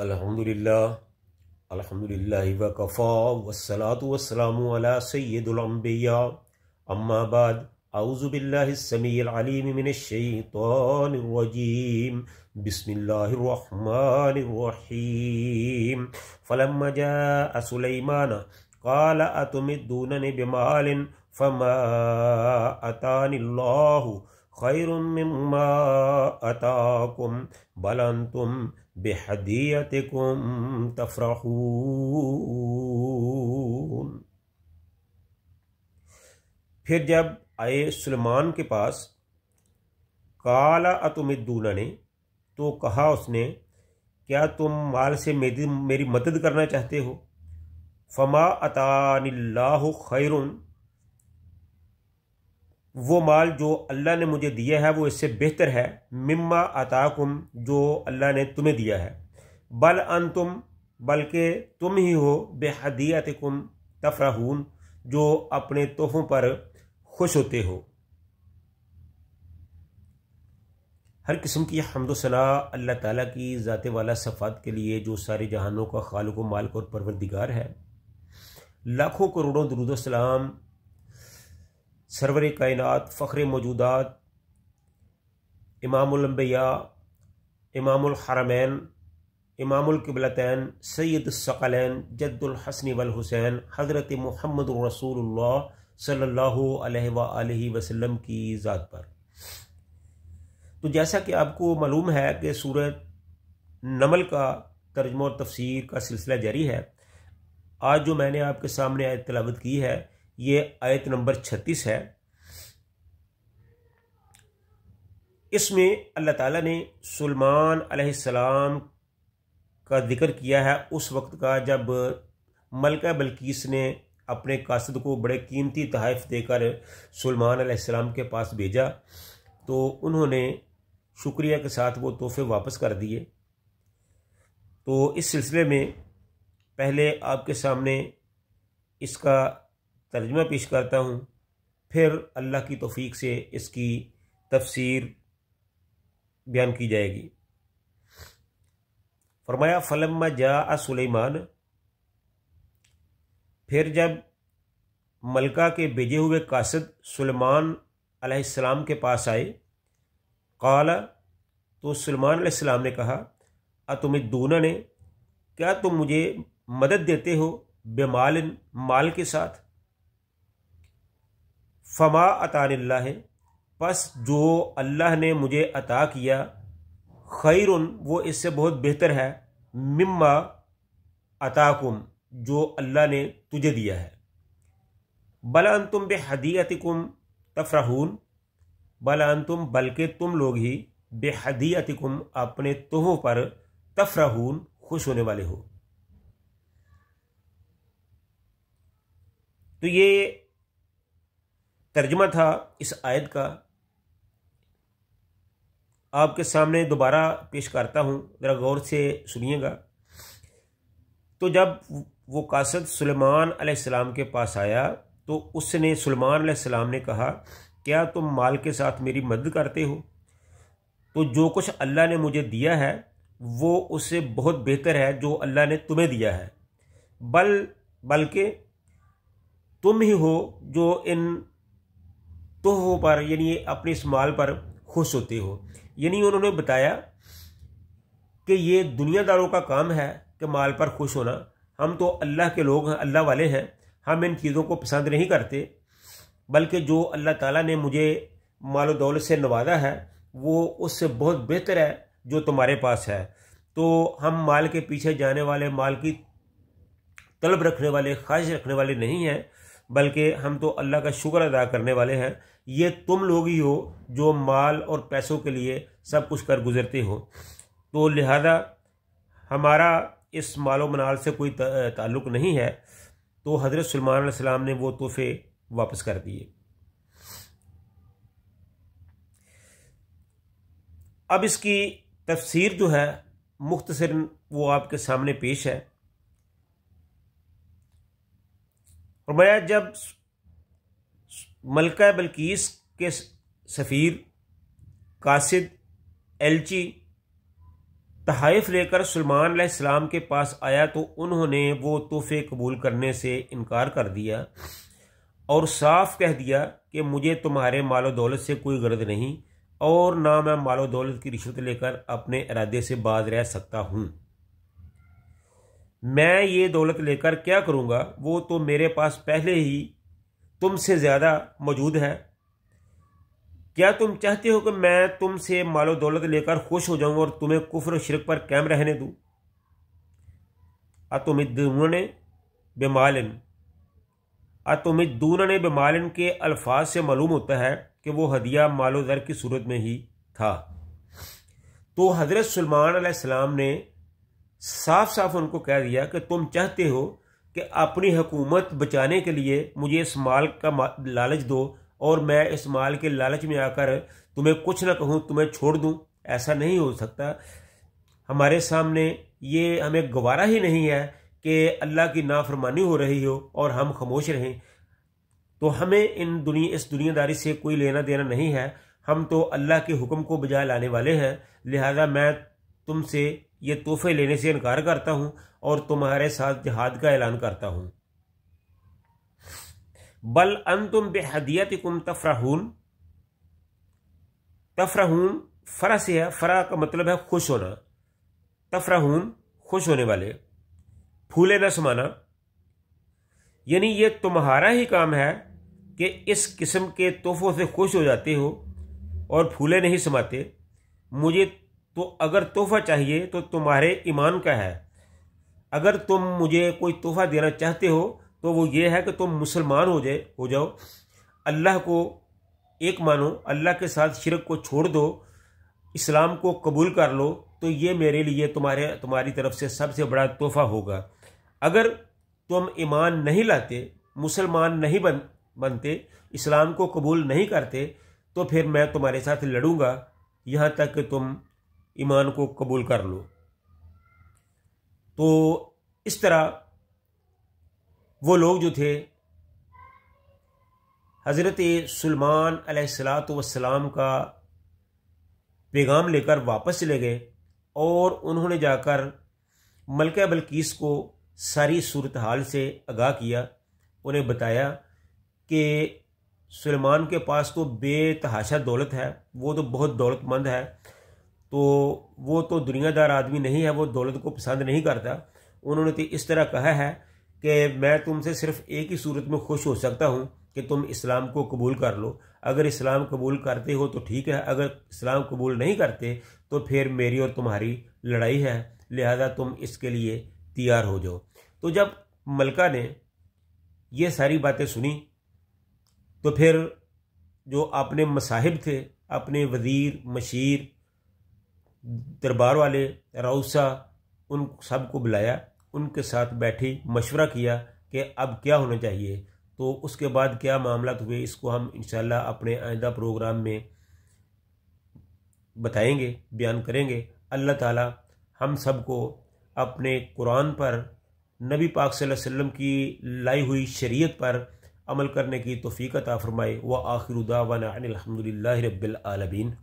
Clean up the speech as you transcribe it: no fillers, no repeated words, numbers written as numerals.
अल्हम्दुलिल्लाह अल्हम्दुलिल्लाहि व कफ़ा वस्सलातु वस्सलामु अला सय्यिदिल अंबिया अम्मा बाद अऊज़ु बिल्लाहिस समीइल अलीम मिनश शैतानिर रजीम बिस्मिल्लाहिर रहमानिर रहीम फलम्मा जाअ सुलैमान क़ाल अतुमिद्दूननि बिमालिन फमा अतानिल्लाहु खैरुम मिम्मा अताकुम बल अंतुम बिहदियतिकुम तफरहून। फिर जब आए सुलेमान के पास, काला अतुमिद्दूना ने, तो कहा उसने, क्या तुम माल से मेरी मदद करना चाहते हो? फमा अतानिल्लाहु खैरुन, वो माल जो अल्लाह ने मुझे दिया है वो इससे बेहतर है, मिम्मा अताकुम, जो अल्लाह ने तुम्हें दिया है, बल अंतुम, बल्कि तुम ही हो, बेहदियतिकुम तफरहून, जो अपने तोहफों पर खुश होते हो। हर किस्म की हम्दो सना अल्लाह ताला की ज़ाते वाला सफ़ात के लिए, जो सारे जहानों का खालिक व मालिक और परवरदिगार है। लाखों करोड़ों दुरूद सलाम सरवर कायनात, फ़ख्र मौजूदात, इमामुल अंबिया, इमामुल हरमैन, इमामुल क़िबलतैन, सैयदुस सकलैन, जद्दुल हसन वल हुसैन, हज़रत मुहम्मदुर रसूलुल्लाह सल्लल्लाहु अलैहि व आलिहि वसल्लम की ज़ात पर। तो जैसा कि आपको मालूम है कि सूरत नमल का तर्जुमा और तफसीर का सिलसिला जारी है। आज जो मैंने आपके सामने आयत तिलावत की है, ये आयत नंबर 36 है। इसमें अल्लाह ताला ने सुलेमान अलैहिस्सलाम का जिक्र किया है उस वक्त का जब मलका बल्कीस ने अपने कासिद को बड़े कीमती तोहफ़े देकर सुलेमान अलैहिस्सलाम के पास भेजा, तो उन्होंने शुक्रिया के साथ वो तोहफ़े वापस कर दिए। तो इस सिलसिले में पहले आपके सामने इसका तर्जुमा पेश करता हूँ, फिर अल्लाह की तौफीक से इसकी तफसीर बयान की जाएगी। फरमाया फलम्मा जाअ सुलैमान, फिर जब मलका के भेजे हुए कासिद सुलेमान अलैहिस्सलाम के पास आए, काला, तो सुलेमान अलैहिस्सलाम ने कहा, अतुमिद्दूना ने, क्या तुम मुझे मदद देते हो, बेमालिन, माल के साथ, फमा अतानिल्लाह, बस जो अल्लाह ने मुझे अता किया, खैरुन, वो इससे बहुत बेहतर है, मिम्मा अताकुम, जो अल्लाह ने तुझे दिया है, बल अंतुम बेहदियतिकुम तफरहून, बल अंतुम, बल्कि तुम लोग ही, बेहदियतिकुम, अपने तोहफों पर, तफरहून, खुश होने वाले हो। तो ये तर्जुमा था इस आयत का। आपके सामने दोबारा पेश करता हूँ, ज़रा गौर से सुनिएगा। तो जब वो कासिद सुलेमान अलैहिस्सलाम के पास आया, तो उसने सुलेमान अलैहिस्सलाम ने कहा, क्या तुम माल के साथ मेरी मदद करते हो? तो जो कुछ अल्लाह ने मुझे दिया है वो उससे बहुत बेहतर है जो अल्लाह ने तुम्हें दिया है, बल्कि तुम ही हो जो इन तोहफों पर, यानी अपने इस माल पर खुश होते हो। यानी उन्होंने बताया कि ये दुनियादारों का काम है कि माल पर खुश होना, हम तो अल्लाह के लोग हैं, अल्लाह वाले हैं, हम इन चीज़ों को पसंद नहीं करते, बल्कि जो अल्लाह ताला ने मुझे माल दौलत से नवाजा है वो उससे बहुत बेहतर है जो तुम्हारे पास है। तो हम माल के पीछे जाने वाले, माल की तलब रखने वाले, ख्वाहिश रखने वाले नहीं हैं, बल्कि हम तो अल्लाह का शुक्र अदा करने वाले हैं। ये तुम लोग ही हो जो माल और पैसों के लिए सब कुछ कर गुजरते हो। तो लिहाजा हमारा इस मालो मनाल से कोई ताल्लुक़ नहीं है। तो हज़रत सुलेमान अलैहिस्सलाम ने वो तोहफे वापस कर दिए। अब इसकी तफसीर जो है मुख्तसर वो आपके सामने पेश है। और मैं जब मलका बल्कीस के सफ़ीर, कासिद, एलची तहाइफ लेकर सुलेमान अलैहिस्सलाम के पास आया तो उन्होंने वो तोहफे कबूल करने से इनकार कर दिया और साफ कह दिया कि मुझे तुम्हारे मालो दौलत से कोई गर्ज नहीं और ना मैं मालो दौलत की रिश्वत लेकर अपने इरादे से बाज रह सकता हूँ। मैं ये दौलत लेकर क्या करूँगा, वो तो मेरे पास पहले ही तुमसे ज़्यादा मौजूद है। क्या तुम चाहते हो कि मैं तुमसे मालो दौलत लेकर खुश हो जाऊँ और तुम्हें कुफ्र शिरक पर कायम रहने दूँ? अतुमिद्दूनने बेमालिन के अल्फाज से मालूम होता है कि वो हदिया मालो ज़र की सूरत में ही था। तो हज़रत सुलेमान अलैहिस्सलाम ने साफ साफ उनको कह दिया कि तुम चाहते हो कि अपनी हुकूमत बचाने के लिए मुझे इस माल का लालच दो और मैं इस माल के लालच में आकर तुम्हें कुछ ना कहूँ, तुम्हें छोड़ दूँ। ऐसा नहीं हो सकता। हमारे सामने ये हमें गवारा ही नहीं है कि अल्लाह की नाफरमानी हो रही हो और हम खामोश रहें। तो हमें इस दुनियादारी से कोई लेना देना नहीं है। हम तो अल्लाह के हुक्म को बजा लाने वाले हैं। लिहाजा मैं तुमसे ये तोहफे लेने से इनकार करता हूँ और तुम्हारे साथ जिहाद का ऐलान करता हूँ। बल अंतुम बेहदियतिकुम तफरहून। तफरहून फरा से है, फरा का मतलब है खुश होना। तफरहून खुश होने वाले, फूले न समाना, यानी ये तुम्हारा ही काम है कि इस किस्म के तोहफों से खुश हो जाते हो और फूले नहीं समाते। मुझे तो अगर तोहफा चाहिए तो तुम्हारे ईमान का है। अगर तुम मुझे कोई तोहफा देना चाहते हो तो वो ये है कि तुम मुसलमान हो जाओ, अल्लाह को एक मानो, अल्लाह के साथ शिरक को छोड़ दो, इस्लाम को कबूल कर लो। तो ये मेरे लिए तुम्हारी तरफ से सबसे बड़ा तोहफा होगा। अगर तुम ईमान नहीं लाते, मुसलमान नहीं बनते, इस्लाम को कबूल नहीं करते, तो फिर मैं तुम्हारे साथ लड़ूंगा यहाँ तक कि तुम ईमान को कबूल कर लो। तो इस तरह वो लोग जो थे हज़रत सुलेमान अलैहिस्सलातु वस्सलाम का पैगाम लेकर वापस चले गए और उन्होंने जाकर मलका बल्कीस को सारी सूरत हाल से आगाह किया। उन्हें बताया कि सुलेमान के पास तो बेतहाशा दौलत है, वो तो बहुत दौलतमंद है, तो वो तो दुनियादार आदमी नहीं है, वो दौलत को पसंद नहीं करता। उन्होंने तो इस तरह कहा है कि मैं तुमसे सिर्फ एक ही सूरत में खुश हो सकता हूँ कि तुम इस्लाम को कबूल कर लो। अगर इस्लाम कबूल करते हो तो ठीक है, अगर इस्लाम कबूल नहीं करते तो फिर मेरी और तुम्हारी लड़ाई है, लिहाजा तुम इसके लिए तैयार हो जाओ। तो जब मलका ने ये सारी बातें सुनी तो फिर जो अपने मसाहिब थे, अपने वज़ीर, मशीर, दरबार वाले, रऊसा, उन सबको बुलाया, उनके साथ बैठी, मशवरा किया कि अब क्या होना चाहिए। तो उसके बाद क्या मामला हुए इसको हम इंशाल्लाह अपने आइंदा प्रोग्राम में बताएंगे, बयान करेंगे। अल्लाह ताला हम सबको अपने कुरान पर, नबी पाक सल्लल्लाहु अलैहि वसल्लम की लाई हुई शरीयत पर अमल करने की तौफीक अता फरमाए। व आखिरु दावाना अनिल हम्दुलिल्लाहि रब्बिल आलमीन।